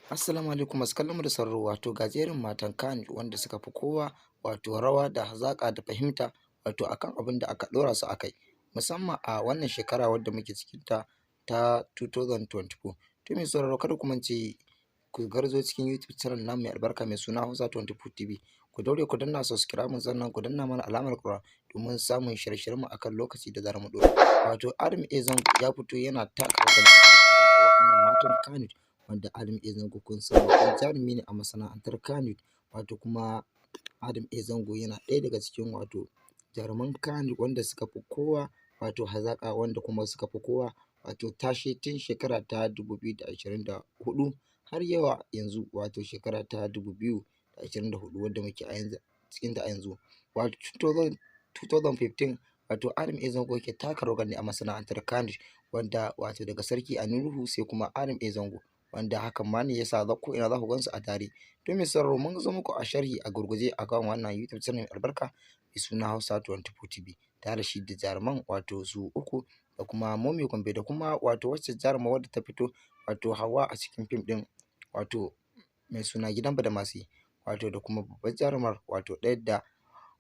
Assalamu alaikum masu kallon mu da sauraro wato ga jerin matan Kano wanda suka fi kowa wato rawa da hazaƙa da fahimta wato akan abin da aka ɗora su a kai musamman a wannan shekara wadda muke cikinta ta 2024. To mai sauraro kada ku mance ku garzo cikin YouTube channel namu mai albarka mai suna Hausa 24 TV. Ku daure ku danna subscribe sannan ku danna mana alamar ƙura domin samun shirye-shiryen mu akan lokaci da zarar mu ɗora. Wato Arin Zango ya fito yana taka rawar gani tare da waɗannan matan Kano wanda Adam A Zango kun san babban jarumi ne a masana'antar Kano wato kuma Adam A Zango yana ɗaya daga cikin wato jaruman Kano wanda suka fi kowa wato hazaƙa wanda kuma suka fi kowa wato tashe tun shekara ta 2024 har yawa yanzu wato shekara ta 2024 wadda muke a yanzu cikinta a yanzu wato 2015 wato Adam A Zango yake taka rawar gani a masana'antar Kano wanda wato daga sarki a Nuhu sai kuma Adam A Zango wanda hakan ma ne yasa ko ina za ku gansu a tare. To mai sauraro mun zo muku a sharhi a gurguje akan wannan YouTube channel mai albarka mai suna Hausa 24 TV tare da shi da jaruman wato su uku da kuma Momi Gombe da kuma wato wacce jaruma wadda ta fito wato Hauwa a cikin fim ɗin wato mai suna Gidan Badamasi wato da kuma babbar jarumar wato ɗaya da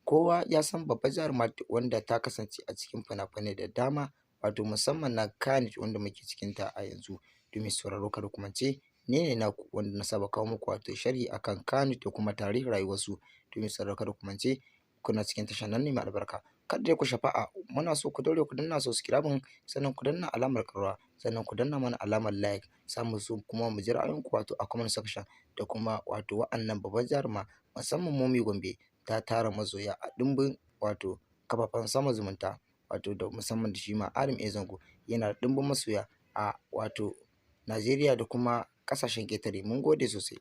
kowa ya san babbar jaruma wanda ta kasance a cikin fina-finai da dama wato musamman na Kano wanda muke cikinta a yanzu. To mai sauraro kada ku mance ni ne naku wanda na saba kawo muku wato sharhi akan Kano da kuma tarihin rayuwarsu. To mai sauraro kada ku mance kuna cikin tashar nan ne mai albarka. Kada dai ku shafa'a muna so ku daure ku danna subscribe sannan ku danna alamar ƙararrawa sannan ku danna mana alamar like samu so kuma mu ji ra'ayinku wato a comment section da kuma wato wa'annan babbar jaruma musamman Momi Gombe ta tara mazoya a ɗimbin wato kafafen sama zumunta wato da musamman da shi ma Adam A Zango yana da ɗimbin masoya a wato Najeriya da kuma ƙasashen ƙetare. Mun gode sosai.